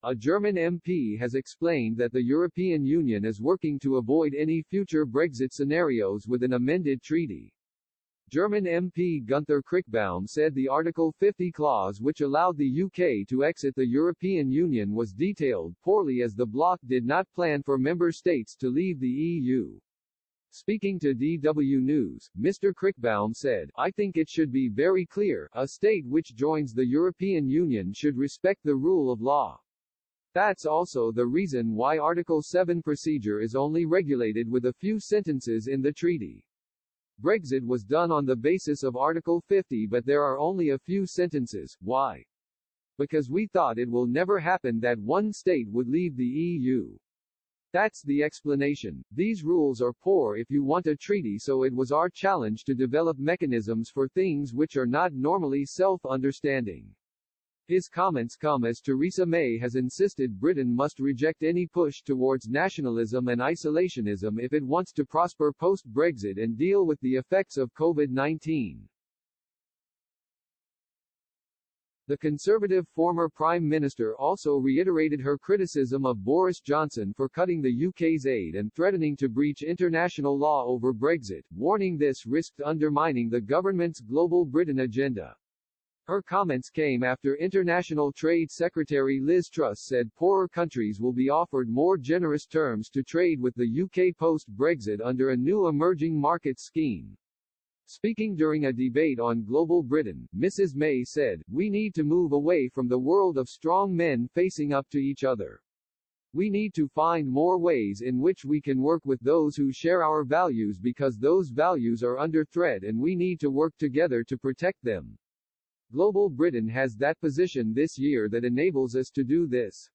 A German MP has explained that the European Union is working to avoid any future Brexit scenarios with an amended treaty. German MP Gunther Krickbaum said the Article 50 clause which allowed the UK to exit the European Union was detailed poorly as the bloc did not plan for member states to leave the EU. Speaking to DW News, Mr. Krickbaum said, "I think it should be very clear, a state which joins the European Union should respect the rule of law. That's also the reason why Article 7 procedure is only regulated with a few sentences in the treaty. Brexit was done on the basis of Article 50 but there are only a few sentences. Why? Because we thought it will never happen that one state would leave the EU. That's the explanation. These rules are poor if you want a treaty, so it was our challenge to develop mechanisms for things which are not normally self-understanding." His comments come as Theresa May has insisted Britain must reject any push towards nationalism and isolationism if it wants to prosper post-Brexit and deal with the effects of COVID-19. The Conservative former Prime Minister also reiterated her criticism of Boris Johnson for cutting the UK's aid and threatening to breach international law over Brexit, warning this risked undermining the government's Global Britain agenda. Her comments came after International Trade Secretary Liz Truss said poorer countries will be offered more generous terms to trade with the UK post-Brexit under a new emerging market scheme. Speaking during a debate on Global Britain, Mrs. May said, "We need to move away from the world of strong men facing up to each other. We need to find more ways in which we can work with those who share our values because those values are under threat and we need to work together to protect them. Global Britain has that position this year that enables us to do this.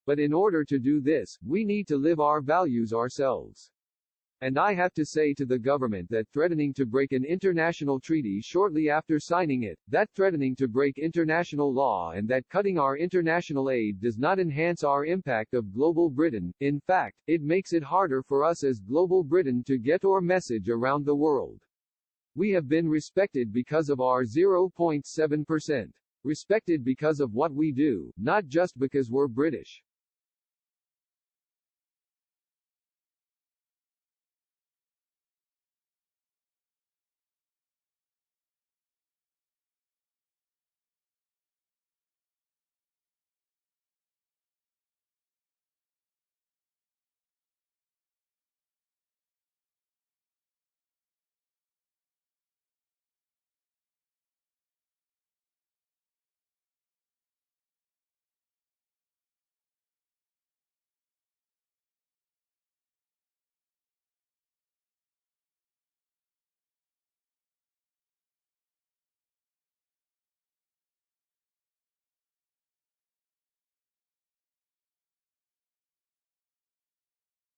But in order to do this, we need to live our values ourselves. And I have to say to the government that threatening to break an international treaty shortly after signing it, that threatening to break international law and that cutting our international aid does not enhance our impact of Global Britain. In fact, it makes it harder for us as Global Britain to get our message around the world. We have been respected because of our 0.7%. Respected because of what we do, not just because we're British.